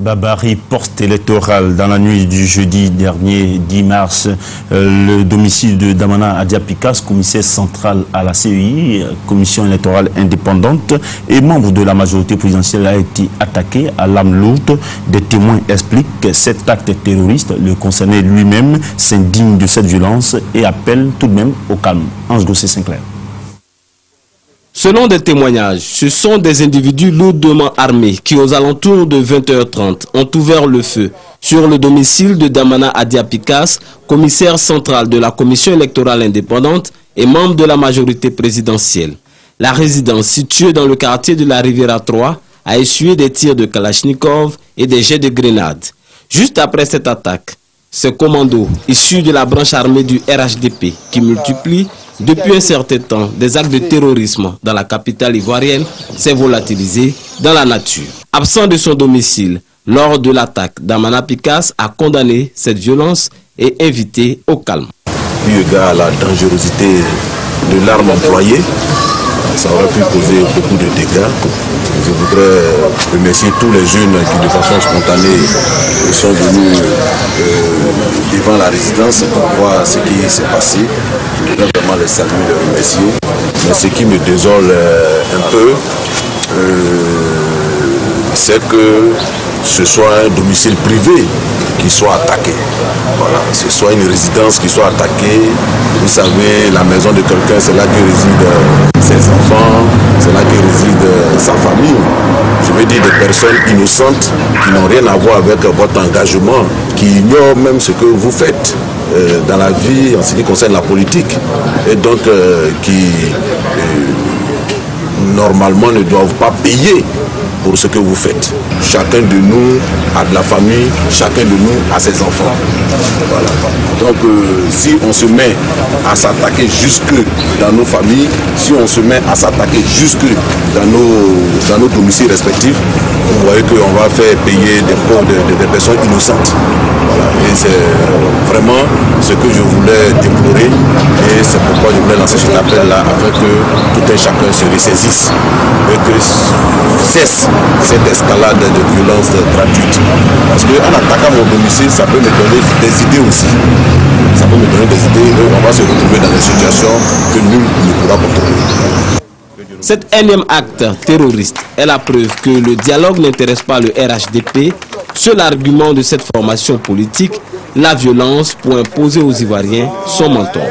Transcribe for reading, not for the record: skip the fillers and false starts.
Barbarie post-électorale. Dans la nuit du jeudi dernier, 10 mars, le domicile de Damana Adiapikas, commissaire central à la CEI, commission électorale indépendante et membre de la majorité présidentielle, a été attaqué à l'arme lourde. Des témoins expliquent que cet acte terroriste, le concerné lui-même, s'indigne de cette violence et appelle tout de même au calme. Ange Gossé-Sinclair. Selon des témoignages, ce sont des individus lourdement armés qui, aux alentours de 20h30, ont ouvert le feu sur le domicile de Damana Adiapikas, commissaire central de la commission électorale indépendante et membre de la majorité présidentielle. La résidence, située dans le quartier de la Riviera 3, a essuyé des tirs de Kalachnikov et des jets de grenades. Juste après cette attaque, ce commando, issu de la branche armée du RHDP, qui multiplie depuis un certain temps des actes de terrorisme dans la capitale ivoirienne, s'est volatilisé dans la nature. Absent de son domicile lors de l'attaque, Damana Adiapikas a condamné cette violence et invité au calme. Eu égard à la dangerosité de l'arme employée, ça aurait pu causer beaucoup de dégâts. Je voudrais remercier tous les jeunes qui, de façon spontanée, sont venus devant la résidence pour voir ce qui s'est passé. Je voudrais vraiment les saluer, les remercier. Mais ce qui me désole un peu, c'est que ce soit un domicile privé qui soit attaqué. Voilà, ce soit une résidence qui soit attaquée. Vous savez, la maison de quelqu'un, c'est là que résident ses enfants, c'est là que réside sa famille. Je veux dire des personnes innocentes qui n'ont rien à voir avec votre engagement, qui ignorent même ce que vous faites dans la vie en ce qui concerne la politique, et donc qui normalement ne doivent pas payer pour ce que vous faites. Chacun de nous a de la famille, chacun de nous a ses enfants. Voilà. Donc si on se met à s'attaquer jusque dans nos familles, si on se met à s'attaquer jusque dans nos domiciles respectifs, vous voyez qu'on va faire payer des personnes innocentes. Voilà. Et c'est vraiment ce que je voulais déplorer, et c'est pourquoi je voulais lancer cet appel-là, afin que tout un chacun se ressaisisse et que cesse cette escalade de violence gratuite. Parce qu'en attaquant mon domicile, ça peut me donner des idées aussi. Ça peut me donner des idées et on va se retrouver dans des situations que nul ne pourra contrôler. Cet énième acte terroriste est la preuve que le dialogue n'intéresse pas le RHDP. Seul argument de cette formation politique, la violence pour imposer aux Ivoiriens son menton.